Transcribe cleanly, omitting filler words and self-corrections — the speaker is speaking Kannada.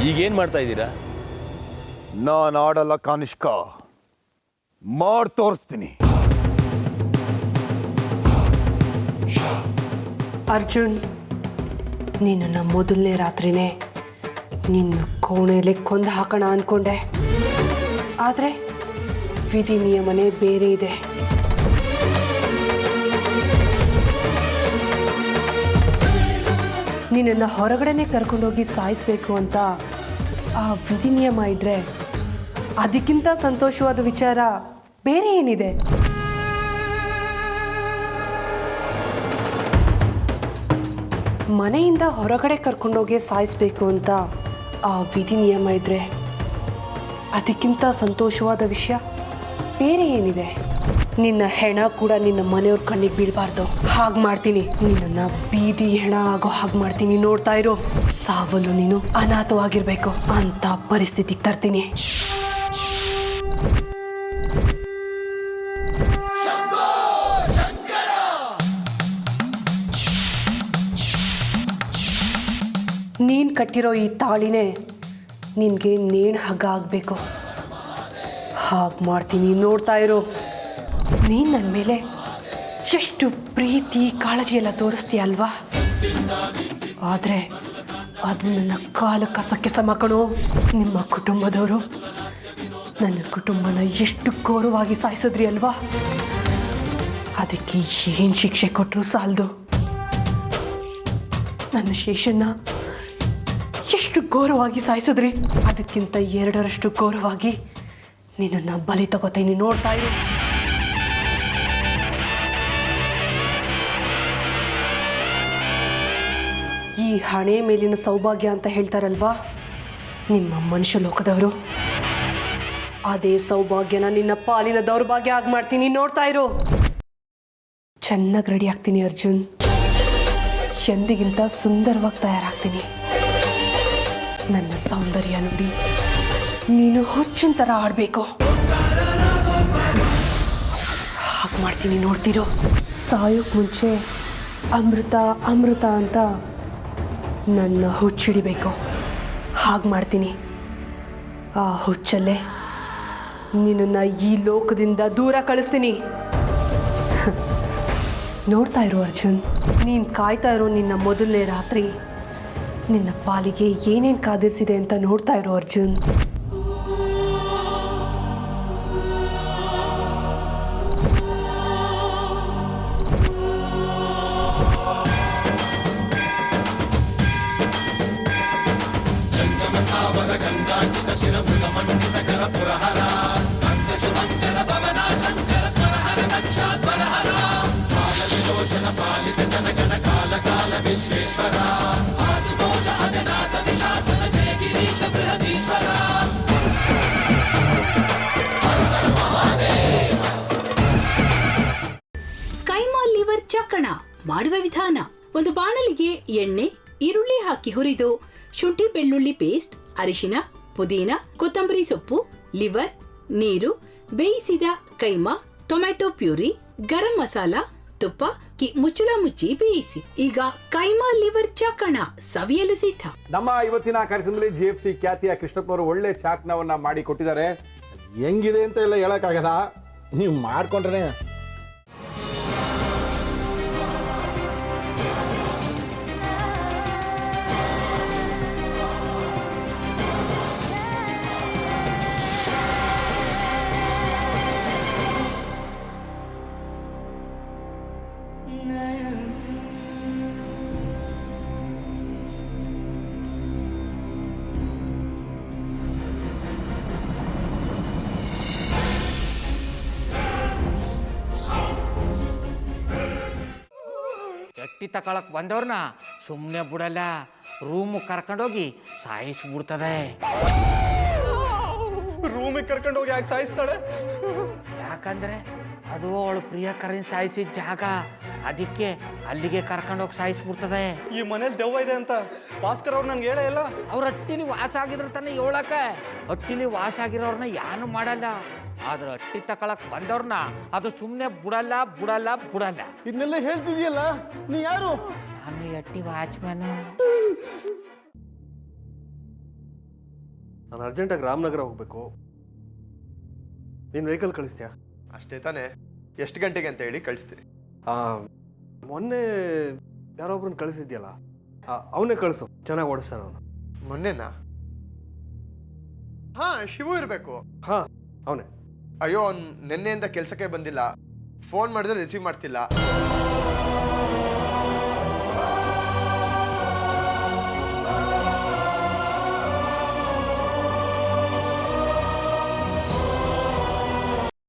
ಈಗೇನು ಮಾಡ್ತಾ ಇದ್ದೀರಾ? ನಾನು ಆಡಲ್ಲ ಕಾನಿಷ್ಕ, ಮಾಡಿ ತೋರಿಸ್ತೀನಿ. ಅರ್ಜುನ್, ನೀನು ಮೊದಲನೇ ರಾತ್ರಿನೇ ನಿನ್ನ ಕೋಣೆಯಲ್ಲಿ ಕೊಂದು ಹಾಕೋಣ ಅಂದ್ಕೊಂಡೆ. ಆದರೆ ವಿಧಿ ನಿಯಮನೇ ಬೇರೆ ಇದೆ. ನಿನ್ನನ್ನು ಹೊರಗಡೆನೆ ಕರ್ಕೊಂಡೋಗಿ ಸಾಯಿಸಬೇಕು ಅಂತ ಆ ವಿಧಿ ನಿಯಮ ಇದ್ದರೆ ಅದಕ್ಕಿಂತ ಸಂತೋಷವಾದ ವಿಚಾರ ಬೇರೆ ಏನಿದೆ? ಮನೆಯಿಂದ ಹೊರಗಡೆ ಕರ್ಕೊಂಡೋಗಿ ಸಾಯಿಸಬೇಕು ಅಂತ ಆ ವಿಧಿ ನಿಯಮ ಇದ್ದರೆ ಅದಕ್ಕಿಂತ ಸಂತೋಷವಾದ ವಿಷಯ ಬೇರೆ ಏನಿದೆ? ನಿನ್ನ ಹೆಣ ಕೂಡ ನಿನ್ನ ಮನೆಯವ್ರ ಕಣ್ಣಿಗೆ ಬೀಳಬಾರ್ದು. ಹಾಗೆ ಮಾಡ್ತೀನಿ, ನಿನ್ನನ್ನು ಬೀದಿ ಹೆಣ ಆಗೋ ಹಾಗೆ ಮಾಡ್ತೀನಿ. ನೋಡ್ತಾ ಇರೋ, ಸಾವಲು ನೀನು ಅನಾಥವಾಗಿರ್ಬೇಕು ಅಂತ ಪರಿಸ್ಥಿತಿಗೆ ತರ್ತೀನಿ. ನೀನು ಕಟ್ಟಿರೋ ಈ ತಾಳಿನೇ ನಿನಗೆ ನೇಣು ಹಗ್ಗ ಆಗಬೇಕು. ಹಾಗೆ ಮಾಡ್ತೀನಿ, ನೋಡ್ತಾ ಇರೋ. ನೀನು ನನ್ನ ಮೇಲೆ ಎಷ್ಟು ಪ್ರೀತಿ ಕಾಳಜಿ ಎಲ್ಲ ತೋರಿಸ್ತೀಯ ಅಲ್ವಾ? ಆದರೆ ಅದು ನನ್ನ ಕಾಲು ಕಸಕ್ಕೆ ಸಮ ಕಣೋ. ನಿಮ್ಮ ಕುಟುಂಬದವರು ನನ್ನ ಕುಟುಂಬನ ಎಷ್ಟು ಘೋರವಾಗಿ ಸಾಯಿಸಿದ್ರಿ ಅಲ್ವಾ? ಅದಕ್ಕೆ ಏನು ಶಿಕ್ಷೆ ಕೊಟ್ಟರು ಸಾಲದು. ನನ್ನ ಶೇಷನ್ನ ಎಷ್ಟು ಘೋರವಾಗಿ ಸಾಯಿಸಿದ್ರಿ, ಅದಕ್ಕಿಂತ 2ರಷ್ಟು ಘೋರವಾಗಿ ನಿನ್ನನ್ನು ಬಲಿ ತಗೋತೀನಿ. ನೋಡ್ತಾ ಇರು. ಈ ಹಣೆ ಮೇಲಿನ ಸೌಭಾಗ್ಯ ಅಂತ ಹೇಳ್ತಾರಲ್ವಾ ನಿಮ್ಮ ಮನುಷ್ಯ ಲೋಕದವರು, ಅದೇ ಸೌಭಾಗ್ಯನ ನಿನ್ನ ಪಾಲಿನ ದೌರ್ಭಾಗ್ಯ ಆಗಿ ಮಾಡ್ತೀನಿ. ನೋಡ್ತಾ ಇರು. ಚೆನ್ನಾಗಿ ರೆಡಿ ಆಗ್ತೀನಿ ಅರ್ಜುನ್. ಎಂದಿಗಿಂತ ಸುಂದರವಾಗಿ ತಯಾರಾಗ್ತೀನಿ. ನನ್ನ ಸೌಂದರ್ಯ ನೋಡಿ ನೀನು ಹುಚ್ಚಿನ ಥರ ಆಡಬೇಕು. ಹಾಗೆ ಮಾಡ್ತೀನಿ, ನೋಡ್ತಿರೋ. ಸಾಯೋಕ್ಕೆ ಮುಂಚೆ ಅಮೃತ ಅಮೃತ ಅಂತ ನನ್ನ ಹುಚ್ಚಿಡಿಬೇಕು. ಹಾಗೆ ಮಾಡ್ತೀನಿ. ಆ ಹುಚ್ಚಲ್ಲೇ ನಿನ್ನನ್ನು ಈ ಲೋಕದಿಂದ ದೂರ ಕಳಿಸ್ತೀನಿ. ನೋಡ್ತಾ ಇರೋ ಅರ್ಜುನ್, ನೀನು ಕಾಯ್ತಾ ಇರೋ ನಿನ್ನ ಮೊದಲನೇ ರಾತ್ರಿ ನಿನ್ನ ಪಾಲಿಗೆ ಏನೇನು ಕಾದಿರಿಸಿದೆ ಅಂತ ನೋಡ್ತಾ ಇರೋ ಅರ್ಜುನ್. ಕೈಮಾ ಲಿವರ್ ಚಕ್ಕಣ ಮಾಡುವ ವಿಧಾನ: ಒಂದು ಬಾಣಲಿಗೆ ಎಣ್ಣೆ, ಈರುಳ್ಳಿ ಹಾಕಿ ಹುರಿದು ಶುಂಠಿ ಬೆಳ್ಳುಳ್ಳಿ ಪೇಸ್ಟ್, ಅರಿಶಿನ, ಪುದೀನ, ಕೊತ್ತಂಬರಿ ಸೊಪ್ಪು, ಲಿವರ್, ನೀರು, ಬೇಯಿಸಿದ ಕೈಮಾ, ಟೊಮ್ಯಾಟೊ ಪ್ಯೂರಿ, ಗರಂ ಮಸಾಲ, ತುಪ್ಪ ಮುಚ್ಚಳ ಮುಚ್ಚಿ ಬೇಯಿಸಿ. ಈಗ ಕೈಮಾ ಲಿವರ್ ಚಾಕಣ ಸವಿಯಲು ಸಿದ್ಧ. ನಮ್ಮ ಇವತ್ತಿನ ಕಾರ್ಯಕ್ರಮದಲ್ಲಿ GFC ಖ್ಯಾತಿಯ ಕೃಷ್ಣಪ್ಪ ಅವರು ಒಳ್ಳೆ ಚಾಕ್ನವನ್ನ ಮಾಡಿ ಕೊಟ್ಟಿದ್ದಾರೆ. ಹೆಂಗಿದೆ ಅಂತ ಎಲ್ಲ ಹೇಳಕ್ಕಾಗಲ್ಲ, ನೀವು ಮಾಡ್ಕೊಂಡ್ರೆ. ಎಟ್ಟಿ ತಕೊಳಕ್ ಬಂದವ್ರನ್ನ ಸುಮ್ಮನೆ ಬಿಡಲ್ಲ, ರೂಮ್ ಕರ್ಕೊಂಡೋಗಿ ಸಾಯಿಸ್ಬಿಡ್ತದೆ. ರೂಮಿಗೆ ಕರ್ಕೊಂಡೋಗಿ ಯಾಕೆ ಸಾಯಿಸ್ತಾಳೆ? ಯಾಕಂದ್ರೆ ಅದು ಅವಳು ಪ್ರಿಯಕರನ್ ಸಾಯಿಸಿದ ಜಾಗ, ಅದಕ್ಕೆ ಅಲ್ಲಿಗೆ ಕರ್ಕೊಂಡೋಗಿ ಸಾಯಿಸ್ಬಿಡ್ತದೆ. ಈ ಮನೇಲಿ ದೆವ್ವ ಇದೆ ಅಂತ ಭಾಸ್ಕರ್ ಅವ್ರು ನನ್ಗೆ ಹೇಳೇ ಇಲ್ಲ. ಅವ್ರ ಹಟ್ಟಿಲಿ ವಾಸ ಆಗಿದ್ರೆ ತಾನೆ ಹೇಳಕ. ಹಟ್ಟಿಲಿ ವಾಸ ಆಗಿರೋರ್ನ ಯಾನು ಮಾಡಲ್ಲ, ಆದ್ರೆ ಹಟ್ಟಿ ತಕೊಳಕ್ ಬಂದವ್ರನ್ನ ಅದು ಸುಮ್ಮನೆ ಬಿಡಲ್ಲ ಬಿಡಲ್ಲ ಬಿಡಲ್ಲ. ಇದನ್ನೆಲ್ಲ ಹೇಳ್ತಿದ್ಯಲ್ಲ, ನೀ ಯಾರು? ನಾನು ಹಟ್ಟಿ ವಾಚ್ಮ್ಯಾನು. ನಾನು ಅರ್ಜೆಂಟಾಗಿ ರಾಮನಗರ ಹೋಗಬೇಕು. ನೀನು ವೆಹಿಕಲ್ ಕಳಿಸ್ತೀಯಾ? ಅಷ್ಟೇ ತಾನೇ. ಎಷ್ಟು ಗಂಟೆಗೆ ಅಂತ ಹೇಳಿ ಕಳಿಸ್ತೀನಿ. ಮೊನ್ನೆ ಯಾರೊಬ್ರನ್ನ ಕಳಿಸಿದ್ಯಲ್ಲ, ಅವನೇ ಕಳಿಸು, ಚೆನ್ನಾಗಿ ಓಡಿಸ್ತಾನೆ ಅವನು. ಮೊನ್ನೆನಾ? ಹಾಂ, ಶಿವು ಇರಬೇಕು. ಹಾಂ, ಅವನೇ. ಅಯ್ಯೋ, ಅವ್ನು ನಿನ್ನೆಯಿಂದ ಕೆಲಸಕ್ಕೆ ಬಂದಿಲ್ಲ. ಫೋನ್ ಮಾಡಿದ್ರೆ ರಿಸೀವ್ ಮಾಡ್ತಿಲ್ಲ.